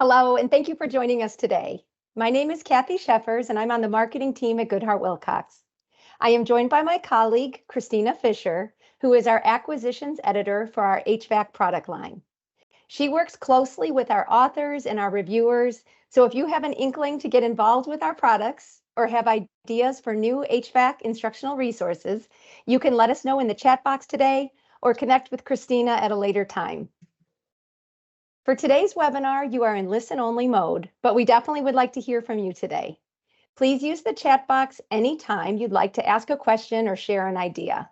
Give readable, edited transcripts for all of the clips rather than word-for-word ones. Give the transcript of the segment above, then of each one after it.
Hello, and thank you for joining us today. My name is Kathy Sheffers, and I'm on the marketing team at Goodheart-Willcox. I am joined by my colleague, Christina Fisher, who is our acquisitions editor for our HVAC product line. She works closely with our authors and our reviewers, so if you have an inkling to get involved with our products or have ideas for new HVAC instructional resources, you can let us know in the chat box today or connect with Christina at a later time. For today's webinar, you are in listen-only mode, but we definitely would like to hear from you today. Please use the chat box anytime you'd like to ask a question or share an idea.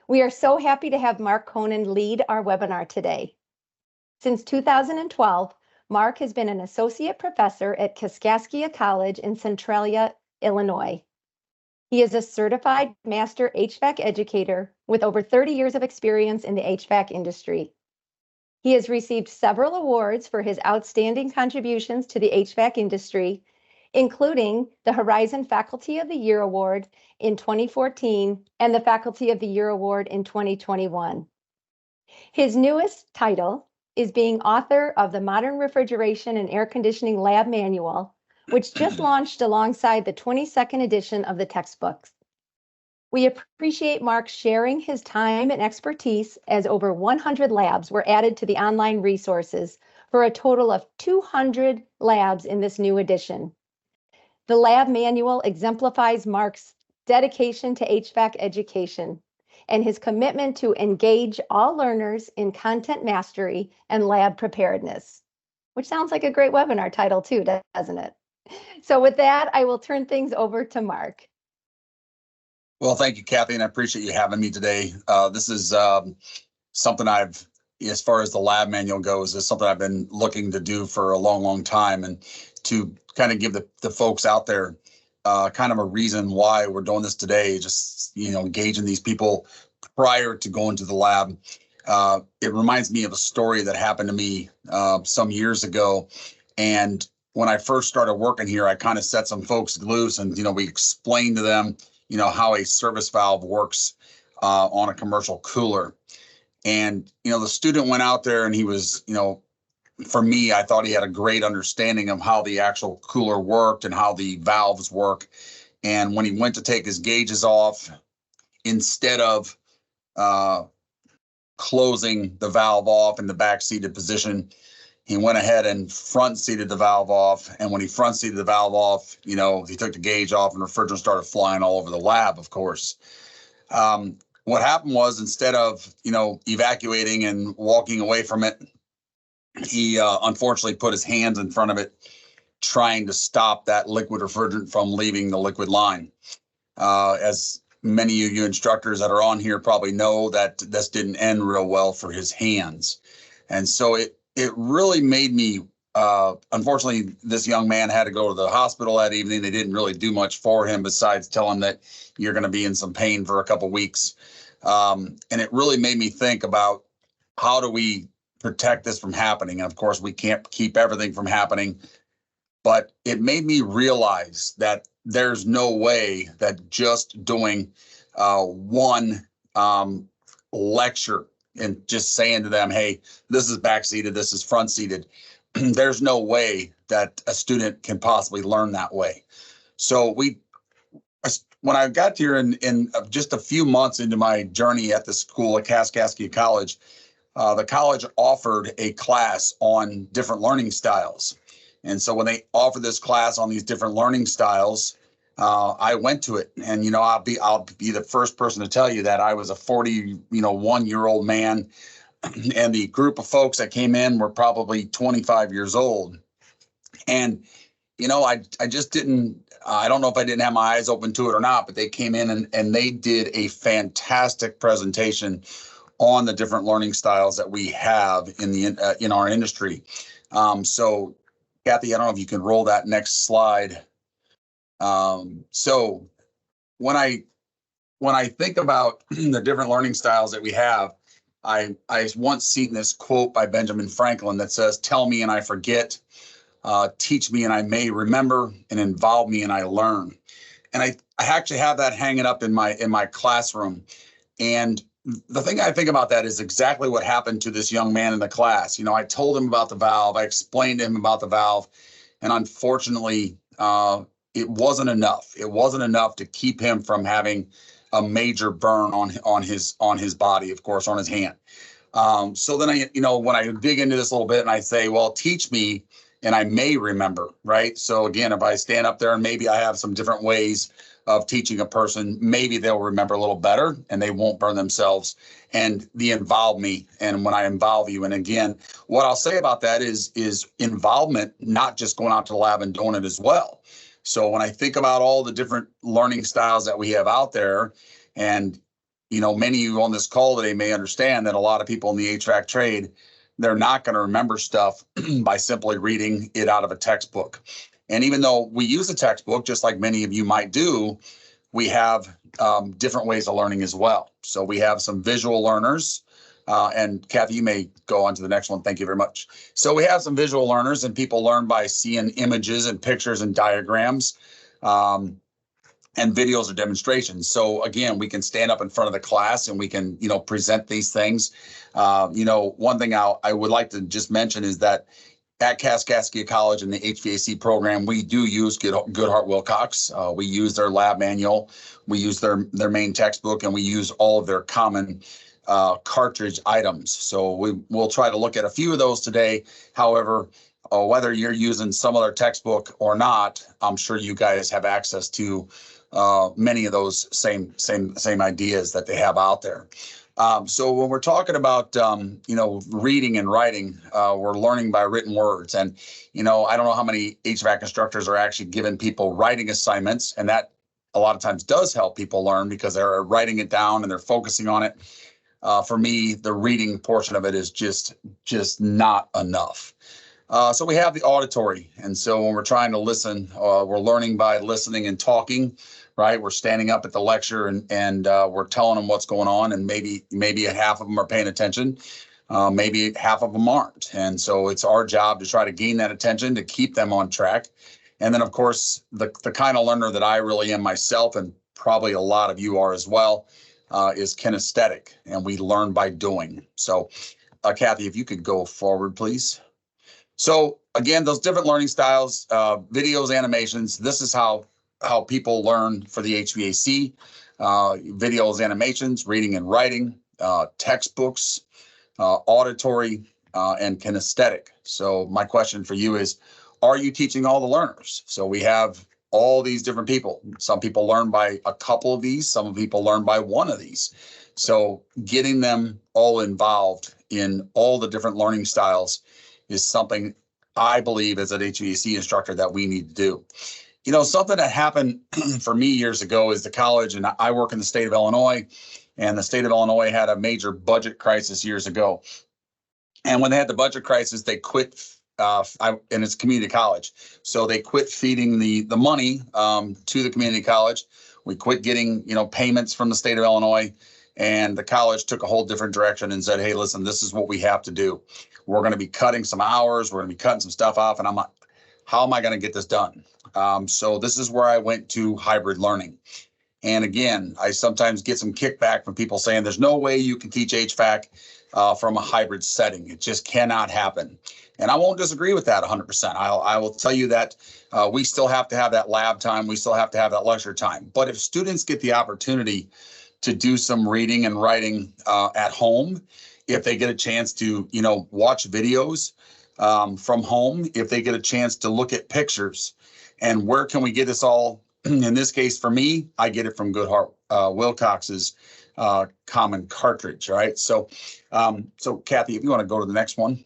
We are so happy to have Mark Kohnen lead our webinar today. Since 2012, Mark has been an associate professor at Kaskaskia College in Centralia, Illinois. He is a certified master HVAC educator with over 30 years of experience in the HVAC industry. He has received several awards for his outstanding contributions to the HVAC industry, including the Horizon Faculty of the Year Award in 2014 and the Faculty of the Year Award in 2021. His newest title is being author of the Modern Refrigeration and Air Conditioning Lab Manual, which just launched alongside the 22nd edition of the textbooks. We appreciate Mark sharing his time and expertise as over 100 labs were added to the online resources for a total of 200 labs in this new edition. The lab manual exemplifies Mark's dedication to HVAC education and his commitment to engage all learners in content mastery and lab preparedness, which sounds like a great webinar title too, doesn't it? So with that, I will turn things over to Mark. Well, thank you, Kathy, and I appreciate you having me today. This is something as far as the lab manual goes, is something I've been looking to do for a long, long time, and to kind of give the folks out there kind of a reason why we're doing this today, just, engaging these people prior to going to the lab. It reminds me of a story that happened to me some years ago, and when I first started working here, I kind of set some folks loose, and, we explained to them how a service valve works on a commercial cooler. And, the student went out there and he was, for me, I thought he had a great understanding of how the actual cooler worked and how the valves work. And when he went to take his gauges off, instead of closing the valve off in the back-seated position, he went ahead and front-seated the valve off. And when he front-seated the valve off, he took the gauge off and refrigerant started flying all over the lab, of course. What happened was, instead of, evacuating and walking away from it, he unfortunately put his hands in front of it, trying to stop that liquid refrigerant from leaving the liquid line. As many of you instructors that are on here probably know, that this didn't end real well for his hands. And so it really made me, unfortunately, this young man had to go to the hospital that evening. They didn't really do much for him besides tell him that you're going to be in some pain for a couple weeks. And it really made me think about, how do we protect this from happening? And of course, we can't keep everything from happening, but it made me realize that there's no way that just doing one lecture and just saying to them, hey, this is back-seated, this is front-seated, there's no way that a student can possibly learn that way. So when I got here in just a few months into my journey at the school at Kaskaskia College, the college offered a class on different learning styles. And so when they offered this class on these different learning styles, I went to it, and I'll be the first person to tell you that I was a 41-year-old man, and the group of folks that came in were probably 25 years old. And I just didn't. I don't know if I didn't have my eyes open to it or not, but they came in and they did a fantastic presentation on the different learning styles that we have in our industry. So, Kathy, I don't know if you can roll that next slide. So when I think about the different learning styles that we have, I once seen this quote by Benjamin Franklin that says, "Tell me and I forget, teach me and I may remember, and involve me and I learn." And I actually have that hanging up in my classroom. And the thing I think about that is exactly what happened to this young man in the class. I told him about the valve. I explained to him about the valve. And unfortunately, it wasn't enough. It wasn't enough to keep him from having a major burn on his body, of course, on his hand. So then when I dig into this a little bit and I say, well, teach me and I may remember, right? So again, if I stand up there and maybe I have some different ways of teaching a person, maybe they'll remember a little better and they won't burn themselves. And involve me. And when I involve you, and again, what I'll say about that is involvement, not just going out to the lab and doing it as well. So when I think about all the different learning styles that we have out there, and many of you on this call today may understand that a lot of people in the HVAC trade, they're not going to remember stuff by simply reading it out of a textbook. And even though we use a textbook, just like many of you might do, we have different ways of learning as well. So we have some visual learners, and Kathy, you may go on to the next one. Thank you very much. So we have some visual learners, and people learn by seeing images and pictures and diagrams and videos or demonstrations. So again, we can stand up in front of the class and we can, present these things. One thing I would like to just mention is that at Kaskaskia College in the HVAC program, we do use Goodheart-Willcox. We use their lab manual, we use their main textbook, and we use all of their common cartridge items. So we'll try to look at a few of those today. However, whether you're using some other textbook or not, I'm sure you guys have access to many of those same ideas that they have out there. So when we're talking about, reading and writing, we're learning by written words. And, I don't know how many HVAC instructors are actually giving people writing assignments. And that a lot of times does help people learn because they're writing it down and they're focusing on it. For me, the reading portion of it is just not enough. So we have the auditory. And so when we're trying to listen, we're learning by listening and talking. Right, we're standing up at the lecture and we're telling them what's going on, and maybe half of them are paying attention, maybe half of them aren't, and so it's our job to try to gain that attention to keep them on track. And then, of course, the kind of learner that I really am myself, and probably a lot of you are as well, is kinesthetic, and we learn by doing. So, Kathy, if you could go forward, please. So again, those different learning styles, videos, animations. This is how people learn for the HVAC, videos, animations, reading and writing, textbooks, auditory, and kinesthetic. So my question for you is, are you teaching all the learners? So we have all these different people. Some people learn by a couple of these, some people learn by one of these. So getting them all involved in all the different learning styles is something I believe as an HVAC instructor that we need to do. Something that happened for me years ago is the college, and I work in the state of Illinois, and the state of Illinois had a major budget crisis years ago. And when they had the budget crisis, they quit, and it's community college. So they quit feeding the money to the community college. We quit getting, payments from the state of Illinois, and the college took a whole different direction and said, hey, listen, this is what we have to do. We're going to be cutting some hours. We're going to be cutting some stuff off. And I'm like, how am I going to get this done? So this is where I went to hybrid learning. And again, I sometimes get some kickback from people saying there's no way you can teach HVAC from a hybrid setting. It just cannot happen. And I won't disagree with that 100%. I will tell you that we still have to have that lab time. We still have to have that lecture time. But if students get the opportunity to do some reading and writing at home, if they get a chance to, watch videos from home, if they get a chance to look at pictures, and where can we get this all? In this case, for me, I get it from Goodheart-Willcox's common cartridge, right? So, Kathy, if you want to go to the next one.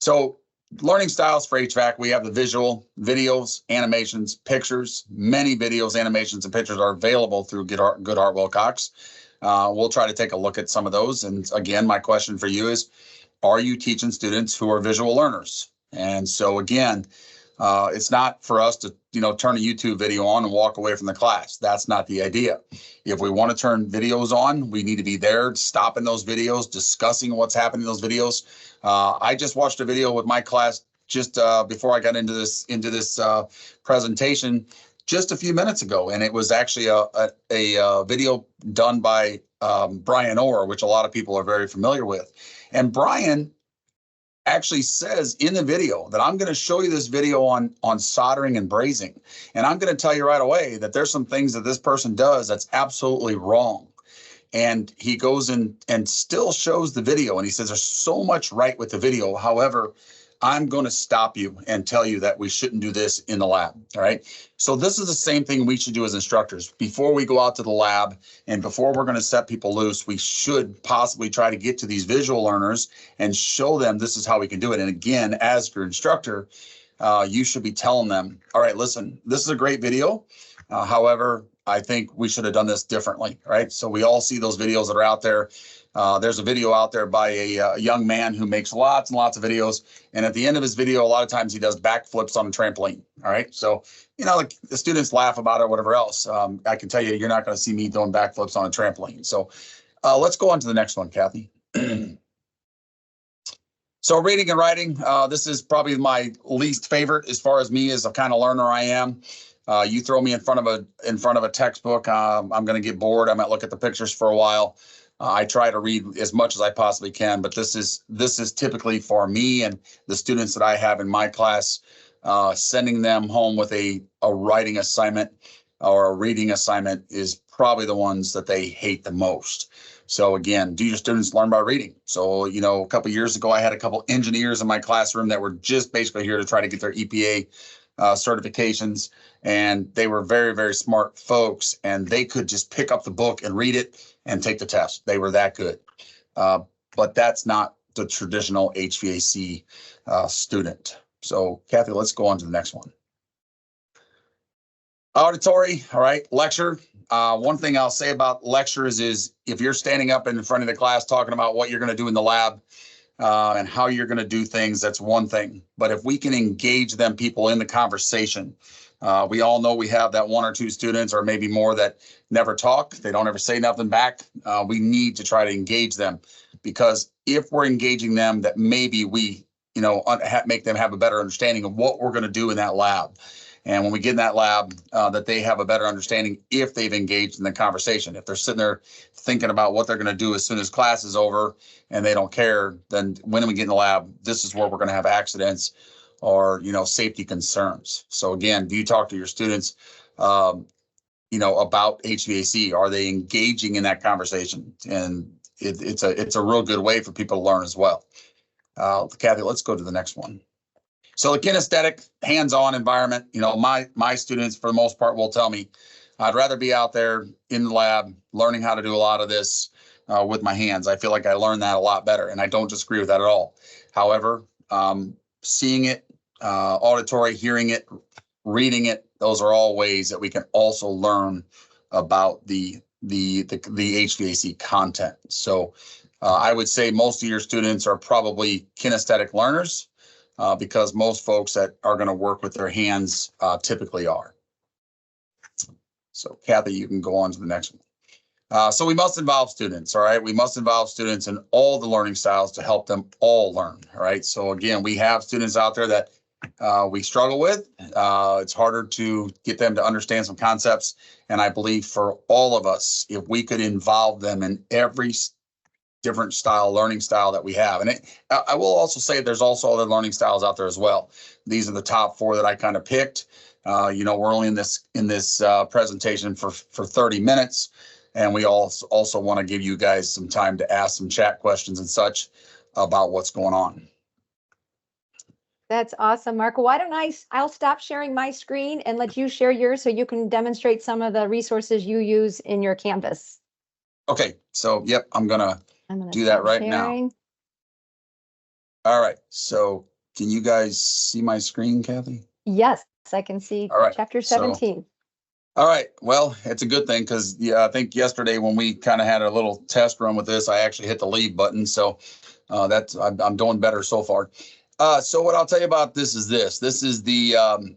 So learning styles for HVAC, we have the visual, videos, animations, pictures. Many videos, animations, and pictures are available through Goodheart-Willcox. We'll try to take a look at some of those. And again, my question for you is, are you teaching students who are visual learners? And so again, it's not for us to, turn a YouTube video on and walk away from the class. That's not the idea. If we want to turn videos on, we need to be there, stopping those videos, discussing what's happening in those videos. I just watched a video with my class just before I got into this presentation, just a few minutes ago, and it was actually a video done by Brian Orr, which a lot of people are very familiar with. And Brian actually says in the video that I'm going to show you this video on soldering and brazing. And I'm going to tell you right away that there's some things that this person does that's absolutely wrong. And he goes in and still shows the video. And he says, there's so much right with the video. However, I'm going to stop you and tell you that we shouldn't do this in the lab. All right. So this is the same thing we should do as instructors. Before we go out to the lab and before we're going to set people loose, we should possibly try to get to these visual learners and show them this is how we can do it. And again, as your instructor, you should be telling them, all right, listen, this is a great video. However, I think we should have done this differently, right? So we all see those videos that are out there. There's a video out there by a young man who makes lots and lots of videos. And at the end of his video, a lot of times he does backflips on a trampoline. All right. So, you know, like the students laugh about it or whatever else. I can tell you, you're not going to see me doing backflips on a trampoline. So let's go on to the next one, Kathy. So reading and writing, this is probably my least favorite as far as me as a kind of learner I am. You throw me in front of a textbook, I'm going to get bored. I might look at the pictures for a while. I try to read as much as I possibly can, but this is typically for me and the students that I have in my class, sending them home with a writing assignment or a reading assignment is probably the ones that they hate the most. So again, do your students learn by reading? So, you know, a couple of years ago, I had a couple engineers in my classroom that were just basically here to try to get their EPA certifications, and they were very, very smart folks, and they could just pick up the book and read it and take the test. They were that good. But that's not the traditional HVAC student. So Kathy, let's go on to the next one. Auditory, all right, lecture. One thing I'll say about lectures is if you're standing up in front of the class talking about what you're going to do in the lab and how you're going to do things, that's one thing. But if we can engage them people in the conversation, we all know we have that one or two students or maybe more that never talk. They don't ever say nothing back. We need to try to engage them, because if we're engaging them, that maybe we, you know, make them have a better understanding of what we're going to do in that lab. And when we get in that lab, that they have a better understanding if they've engaged in the conversation. If they're sitting there thinking about what they're going to do as soon as class is over and they don't care, then when we get in the lab, this is where we're going to have accidents or, you know, safety concerns. So again, do you talk to your students, you know, about HVAC? Are they engaging in that conversation? And it's a real good way for people to learn as well. Kathy, let's go to the next one. So the kinesthetic, hands-on environment, you know, my students for the most part will tell me, I'd rather be out there in the lab learning how to do a lot of this with my hands. I feel like I learn that a lot better, and I don't disagree with that at all. However, seeing it, auditory, hearing it, reading it, those are all ways that we can also learn about the HVAC content. So I would say most of your students are probably kinesthetic learners, because most folks that are going to work with their hands typically are. So Kathy, you can go on to the next one. So we must involve students, all right? We must involve students in all the learning styles to help them all learn, all right? So again, we have students out there that we struggle with. It's harder to get them to understand some concepts. And I believe for all of us, if we could involve them in every different learning style that we have. And I will also say there's also other learning styles out there as well. These are the top 4 that I kind of picked. You know, we're only in this presentation for 30 minutes. And we also want to give you guys some time to ask some chat questions and such about what's going on. That's awesome, Marco. Why don't I'll stop sharing my screen and let you share yours so you can demonstrate some of the resources you use in your Canvas. Okay, so yep, I'm gonna do that right now. All right, so can you guys see my screen, Kathy? Yes, I can see chapter 17. All right, well, it's a good thing because I think yesterday when we kind of had a little test run with this, I actually hit the leave button. So I'm doing better so far. So what I'll tell you about this is the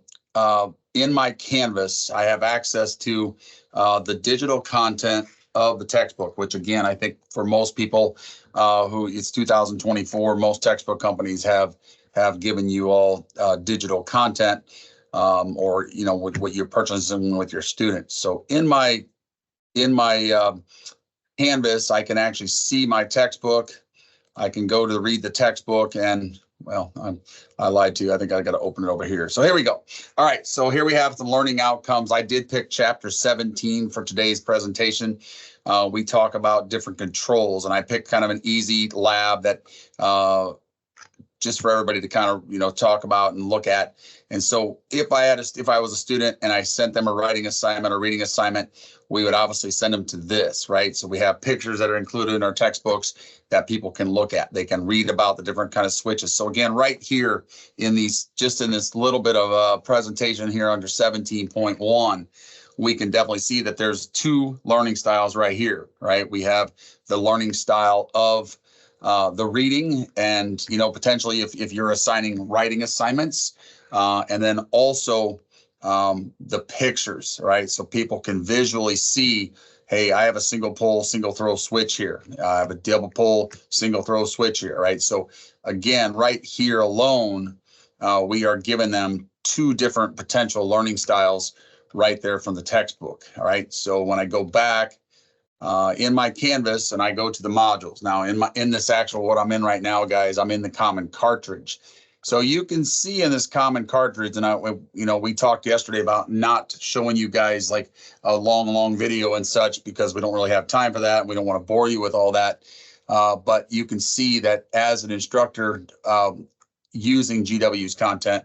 in my Canvas, I have access to the digital content of the textbook, which again, I think for most people who it's 2024, most textbook companies have given you all digital content. or, you know, with what you're purchasing with your students. So in my Canvas, I can actually see my textbook. I can go to read the textbook, and well, I lied to you. I think I got to open it over here. So here we go. All right. So here we have some learning outcomes. I did pick chapter 17 for today's presentation. We talk about different controls, and I picked kind of an easy lab that just for everybody to kind of, you know, talk about and look at. And so if I was a student and I sent them a writing assignment or reading assignment, we would obviously send them to this, right? So we have pictures that are included in our textbooks that people can look at. They can read about the different kind of switches. So again, right here in these, just in this little bit of a presentation here under 17.1, we can definitely see that there's two learning styles right here, right? We have the learning style of the reading, and, you know, potentially if you're assigning writing assignments, and then also the pictures, right? So people can visually see, hey, I have a single pole, single throw switch here. I have a double pole, single throw switch here, right? So again, right here alone, we are giving them two different potential learning styles right there from the textbook. All right. So when I go back in my Canvas and I go to the modules now, in this actual, what I'm in right now, guys, I'm in the common cartridge. So you can see in this common cartridge, and we talked yesterday about not showing you guys like a long video and such, because we don't really have time for that. And we don't want to bore you with all that. But you can see that as an instructor using GW's content,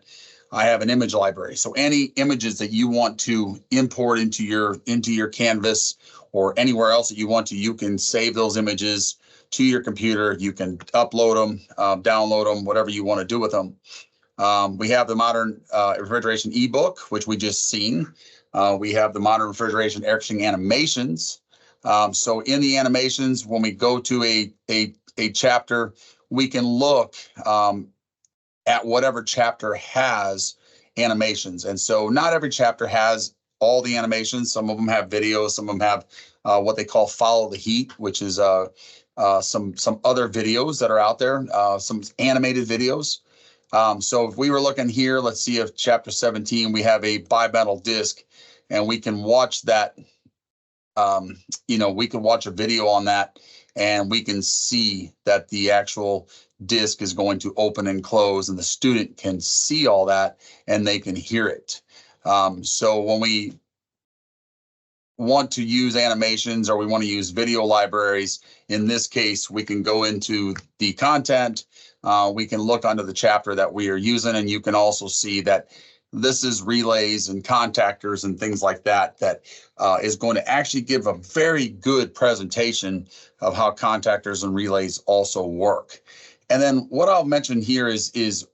I have an image library. So any images that you want to import into your Canvas or anywhere else that you want to, you can save those images to your computer. You can upload them, download them, whatever you want to do with them. We have the modern refrigeration ebook, which we just seen. We have the modern refrigeration air conditioning animations. So in the animations, when we go to a chapter, we can look at whatever chapter has animations. And so not every chapter has all the animations. Some of them have videos. Some of them have what they call follow the heat, which is some other videos that are out there, some animated videos. So if we were looking here, let's see if chapter 17, we have a bimetal disc, and we can watch that. We can watch a video on that, and we can see that the actual disc is going to open and close, and the student can see all that and they can hear it. So when we want to use animations or we want to use video libraries, in this case, we can go into the content. We can look under the chapter that we are using, and you can also see that this is relays and contactors and things like that, that is going to actually give a very good presentation of how contactors and relays also work. And then what I'll mention here is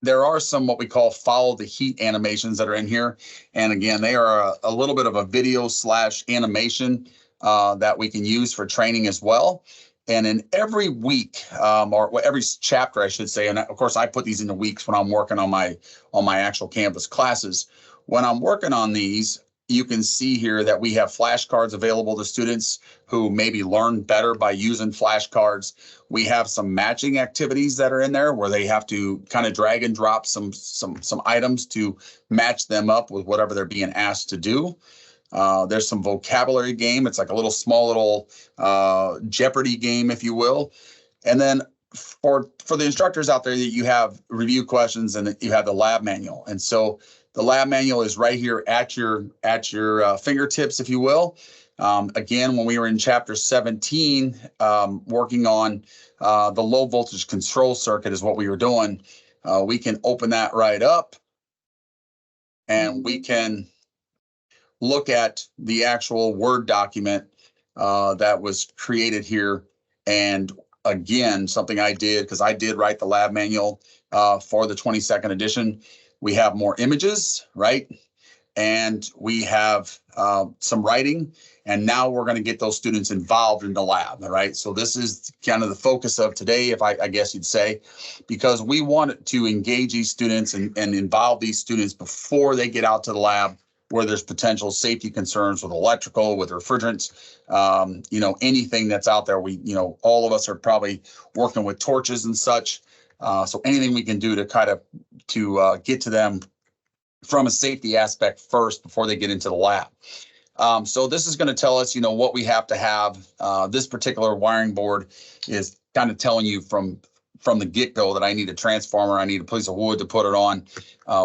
there are some what we call follow the heat animations that are in here. And again, they are a little bit of a video / animation that we can use for training as well. And in every week, or every chapter, I should say, and of course I put these into weeks when I'm working on my actual Canvas classes. When I'm working on these, you can see here that we have flashcards available to students who maybe learn better by using flashcards. We have some matching activities that are in there where they have to kind of drag and drop some items to match them up with whatever they're being asked to do. There's some vocabulary game. It's like a small little Jeopardy game, if you will. And then for the instructors out there, that you have review questions and you have the lab manual. And so the lab manual is right here at your fingertips, if you will. Again, when we were in chapter 17, working on the low voltage control circuit is what we were doing. We can open that right up, and we can look at the actual Word document that was created here. And again, something I did, because I did write the lab manual for the 22nd edition. We have more images, right? And we have some writing. And now we're going to get those students involved in the lab, right? So this is kind of the focus of today, if I guess you'd say, because we want to engage these students and involve these students before they get out to the lab, where there's potential safety concerns with electrical, with refrigerants, anything that's out there. All of us are probably working with torches and such. So anything we can do to kind of get to them from a safety aspect first before they get into the lab. So this is going to tell us, what we have to have. This particular wiring board is kind of telling you from the get-go that I need a transformer, I need a piece of wood to put it on.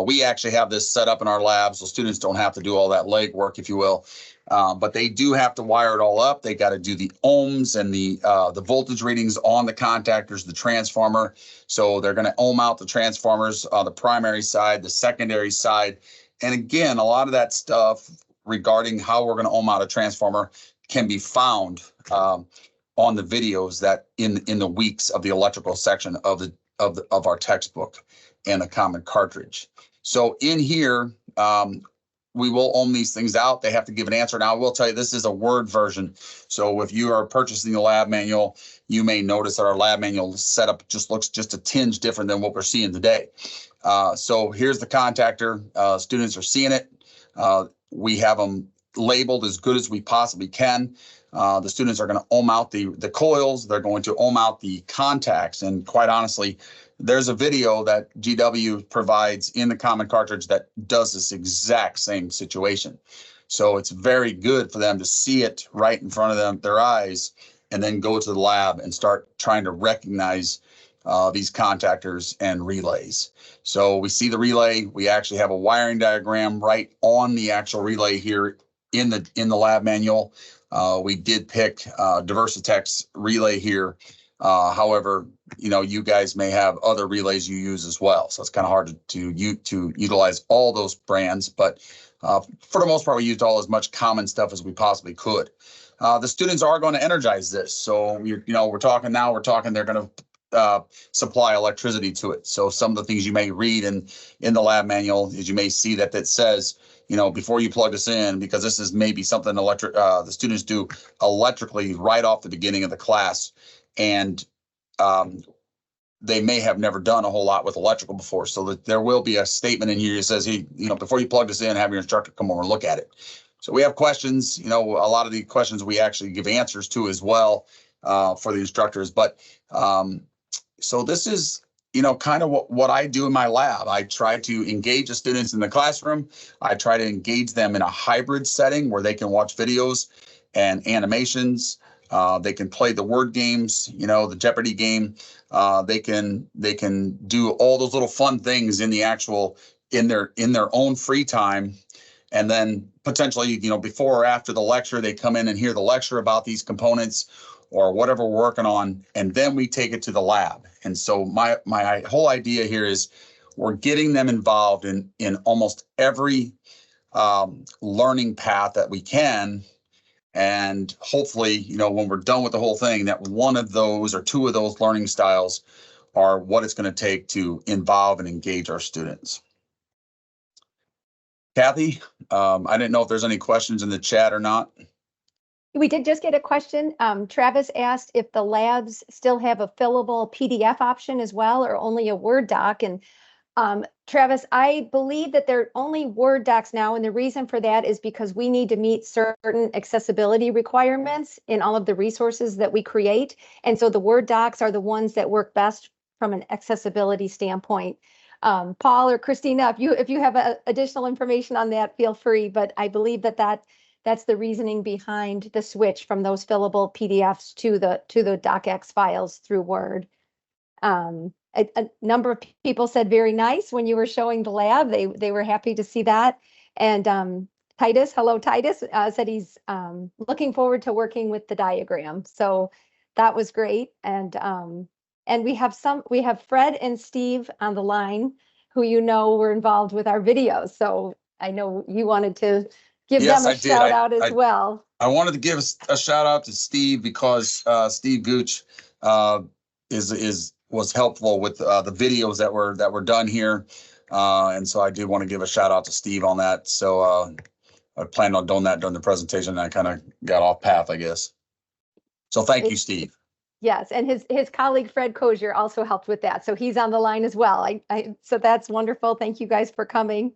We actually have this set up in our lab, so students don't have to do all that legwork, if you will. But they do have to wire it all up. They got to do the ohms and the voltage readings on the contactors, the transformer. So they're going to ohm out the transformers on the primary side, the secondary side. And again, a lot of that stuff regarding how we're going to ohm out a transformer can be found on the videos that in the weeks of the electrical section of our textbook and the common cartridge. So in here, we will ohm these things out. They have to give an answer. Now, I will tell you, this is a Word version. So if you are purchasing the lab manual, you may notice that our lab manual setup looks just a tinge different than what we're seeing today. So here's the contactor. Students are seeing it. We have them labeled as good as we possibly can. The students are going to ohm out the coils. They're going to ohm out the contacts. And quite honestly, there's a video that GW provides in the common cartridge that does this exact same situation. So it's very good for them to see it right in front of their eyes, and then go to the lab and start trying to recognize these contactors and relays. So we see the relay. We actually have a wiring diagram right on the actual relay here in the lab manual. We did pick Diversitech's relay here. However, you guys may have other relays you use as well. So it's kind of hard to utilize all those brands, but for the most part, we used all as much common stuff as we possibly could. The students are going to energize this. So we're talking they're going to supply electricity to it. So some of the things you may read in the lab manual is you may see that says, before you plug this in, because this is maybe something the students do electrically right off the beginning of the class. And they may have never done a whole lot with electrical before. So that there will be a statement in here that says, hey, before you plug this in, have your instructor come over and look at it. So we have questions, a lot of the questions we actually give answers to as well for the instructors. But so this is, kind of what I do in my lab. I try to engage the students in the classroom. I try to engage them in a hybrid setting where they can watch videos and animations. They can play the word games, the Jeopardy game. They can do all those little fun things in their own free time. And then potentially, before or after the lecture, they come in and hear the lecture about these components or whatever we're working on, and then we take it to the lab. And so my whole idea here is we're getting them involved in almost every learning path that we can. And hopefully, when we're done with the whole thing, that one of those or two of those learning styles are what it's going to take to involve and engage our students. Kathy, I didn't know if there's any questions in the chat or not. We did just get a question. Travis asked if the labs still have a fillable PDF option as well, or only a Word doc. And Travis, I believe that they're only Word docs now. And the reason for that is because we need to meet certain accessibility requirements in all of the resources that we create. And so the Word docs are the ones that work best from an accessibility standpoint. Paul or Christina, if you have additional information on that, feel free. But I believe that's the reasoning behind the switch from those fillable PDFs to the DocX files through Word. A number of people said very nice when you were showing the lab. They were happy to see that. And Titus, hello Titus, said he's looking forward to working with the diagram. So that was great. And we have Fred and Steve on the line, who were involved with our videos. So I know you wanted to give them a shout out as well. I wanted to give a shout out to Steve because Steve Gooch was helpful with the videos that were done here, and so I did want to give a shout out to Steve on that. So I planned on doing that during the presentation, and I kind of got off path, I guess. So thank you, Steve. Yes, and his colleague Fred Kozier also helped with that, so he's on the line as well. So that's wonderful. Thank you guys for coming.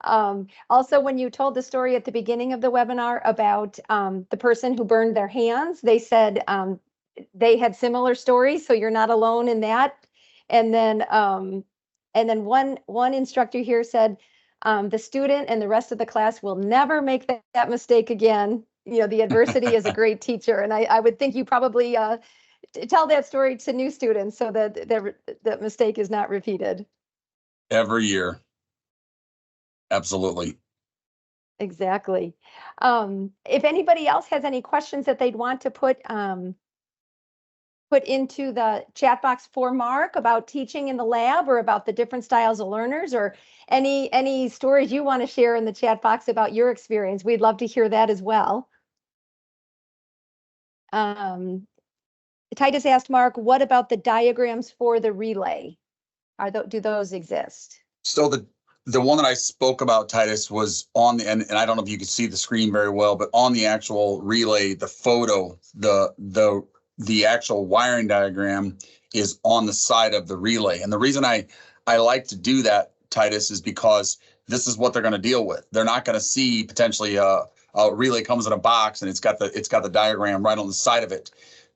Also, when you told the story at the beginning of the webinar about the person who burned their hands, they said they had similar stories, so you're not alone in that. And then one instructor here said, the student and the rest of the class will never make that mistake again. You know, the adversity is a great teacher. And I would think you probably tell that story to new students so that that mistake is not repeated. Every year. Absolutely. Exactly. If anybody else has any questions that they'd want to put into the chat box for Mark about teaching in the lab or about the different styles of learners, or any stories you want to share in the chat box about your experience, we'd love to hear that as well. Titus asked Mark, what about the diagrams for the relay? Do those exist? So the one that I spoke about, Titus, was on the, and I don't know if you can see the screen very well, but on the actual relay, the photo, the actual wiring diagram is on the side of the relay. And the reason I like to do that, Titus, is because this is what they're going to deal with. They're not going to see potentially a relay comes in a box and it's got the diagram right on the side of it.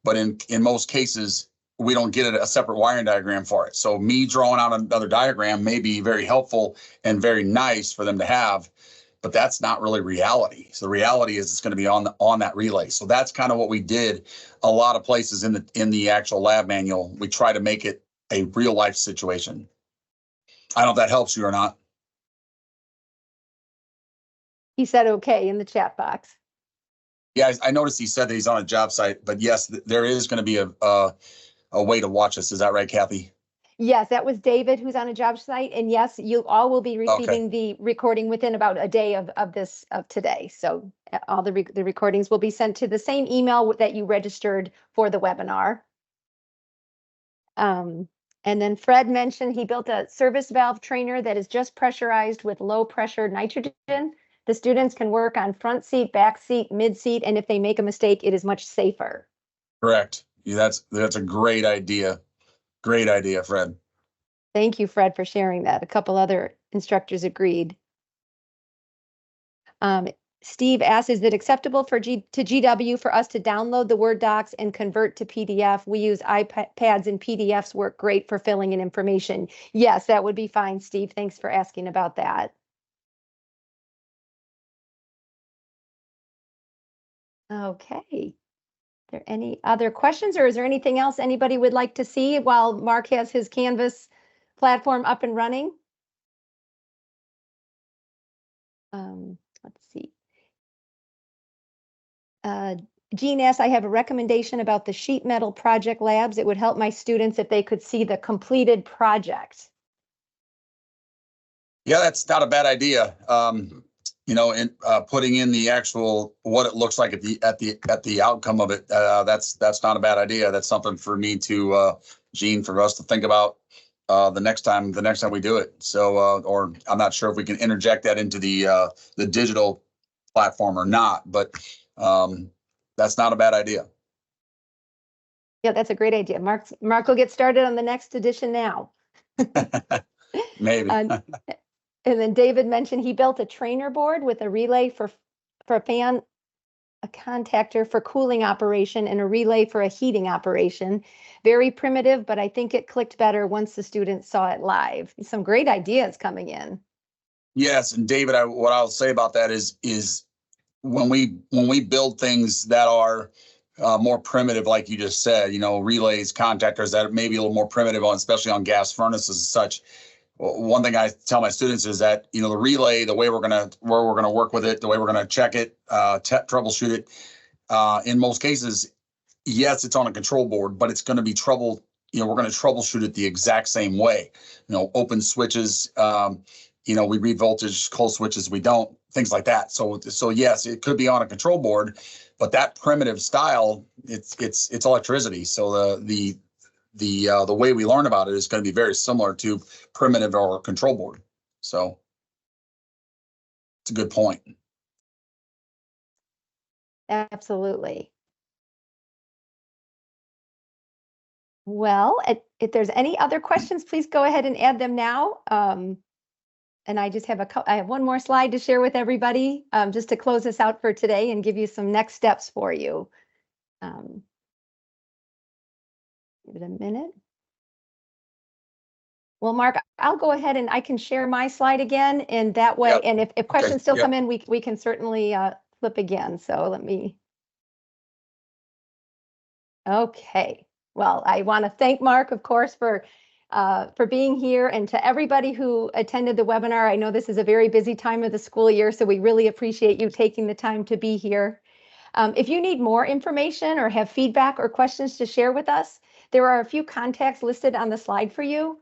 But in most cases, we don't get a separate wiring diagram for it. So me drawing out another diagram may be very helpful and very nice for them to have, but that's not really reality. So the reality is it's going to be on that relay. So that's kind of what we did a lot of places in the actual lab manual. We try to make it a real life situation. I don't know if that helps you or not. He said okay in the chat box. Yeah, I noticed he said that he's on a job site, but yes, there is going to be a way to watch us. Is that right, Kathy? Yes, that was David who's on a job site. And yes, you all will be receiving the recording within about a day of today. So all the recordings will be sent to the same email that you registered for the webinar. And then Fred mentioned he built a service valve trainer that is just pressurized with low pressure nitrogen. The students can work on front seat, back seat, mid seat, and if they make a mistake, it is much safer. Correct. Yeah, that's a great idea. Great idea, Fred. Thank you, Fred, for sharing that. A couple other instructors agreed. Steve asked, is it acceptable to GW for us to download the Word docs and convert to PDF? We use iPads and PDFs work great for filling in information. Yes, that would be fine, Steve. Thanks for asking about that. Okay. Are there any other questions, or is there anything else anybody would like to see while Mark has his Canvas platform up and running? Let's see. Jean asks, I have a recommendation about the sheet metal project labs. It would help my students if they could see the completed project. Yeah, that's not a bad idea. You know, and putting in the actual what it looks like at the outcome of it, that's not a bad idea. That's something for me to Jean, for us to think about the next time we do it. So or I'm not sure if we can interject that into the digital platform or not, but that's not a bad idea. Yeah, that's a great idea. Mark will get started on the next edition now. Maybe. And then David mentioned he built a trainer board with a relay for a fan, a contactor for cooling operation, and a relay for a heating operation. Very primitive, but I think it clicked better once the students saw it live. Some great ideas coming in. Yes, and David, what I'll say about that is when we build things that are more primitive, like you just said, you know, relays, contactors that may be a little more primitive on, especially on gas furnaces and such. One thing I tell my students is that, you know, the relay, the way we're gonna work with it, the way we're gonna check it, troubleshoot it, in most cases, yes, it's on a control board, but it's going to be we're going to troubleshoot it the exact same way. You know, open switches, you know, we read voltage, close switches, we don't, things like that. So yes, it could be on a control board, but that primitive style, it's electricity. So the way we learn about it is going to be very similar to primitive or control board. So it's a good point. Absolutely. Well, if there's any other questions, please go ahead and add them now. And I just have I have one more slide to share with everybody, just to close this out for today and give you some next steps for you. Give it a minute. Well, Mark, I'll go ahead and I can share my slide again, and that way, Yep. and if questions Okay, still yep. come in, we can certainly flip again. So let me. Okay. Well, I want to thank Mark, of course, for being here, and to everybody who attended the webinar. I know this is a very busy time of the school year, so we really appreciate you taking the time to be here. If you need more information or have feedback or questions to share with us, there are a few contacts listed on the slide for you.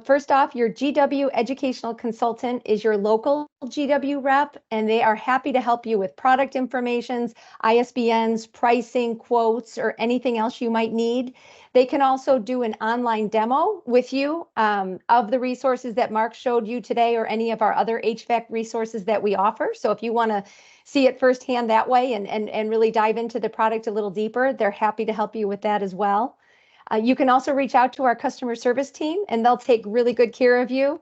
First off, your GW educational consultant is your local GW rep, and they are happy to help you with product informations, ISBNs, pricing, quotes, or anything else you might need. They can also do an online demo with you of the resources that Mark showed you today, or any of our other HVAC resources that we offer. So if you want to see it firsthand that way and really dive into the product a little deeper, they're happy to help you with that as well. You can also reach out to our customer service team, and they'll take really good care of you.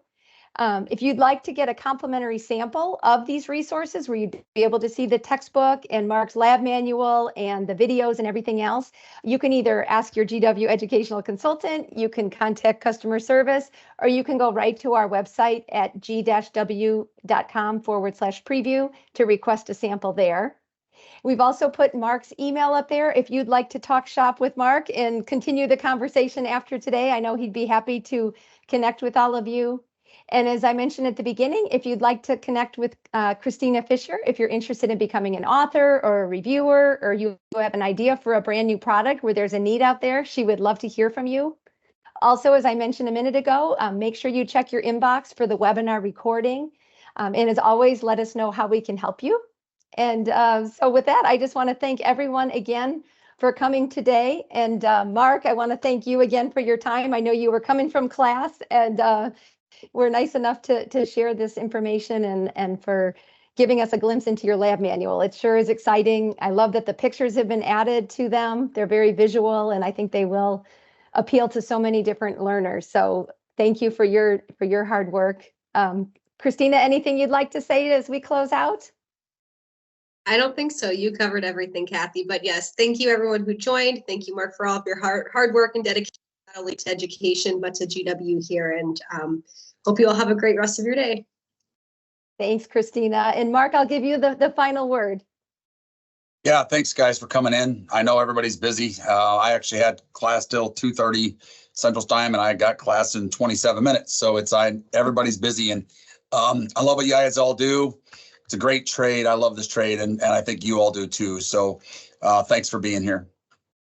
If you'd like to get a complimentary sample of these resources where you'd be able to see the textbook and Mark's lab manual and the videos and everything else, you can either ask your GW educational consultant, you can contact customer service, or you can go right to our website at g-w.com/preview to request a sample there. We've also put Mark's email up there if you'd like to talk shop with Mark and continue the conversation after today. I know he'd be happy to connect with all of you. And as I mentioned at the beginning, if you'd like to connect with Christina Fisher, if you're interested in becoming an author or a reviewer, or you have an idea for a brand new product where there's a need out there, she would love to hear from you. Also, as I mentioned a minute ago, make sure you check your inbox for the webinar recording. And as always, let us know how we can help you. And so with that, I just want to thank everyone again for coming today. And Mark, I want to thank you again for your time. I know you were coming from class, and we're nice enough to share this information, and for giving us a glimpse into your lab manual. It sure is exciting. I love that the pictures have been added to them. They're very visual, and I think they will appeal to so many different learners. So thank you for your hard work. Christina, anything you'd like to say as we close out? I don't think so. You covered everything, Kathy. But yes, thank you everyone who joined. Thank you, Mark, for all of your hard work and dedication, not only to education, but to GW here. And hope you all have a great rest of your day. Thanks, Christina. And Mark, I'll give you the final word. Yeah, thanks guys for coming in. I know everybody's busy. I actually had class till 2:30 Central Time, and I got class in 27 minutes. So everybody's busy, and I love what you guys all do. It's a great trade. I love this trade, and I think you all do too. So thanks for being here.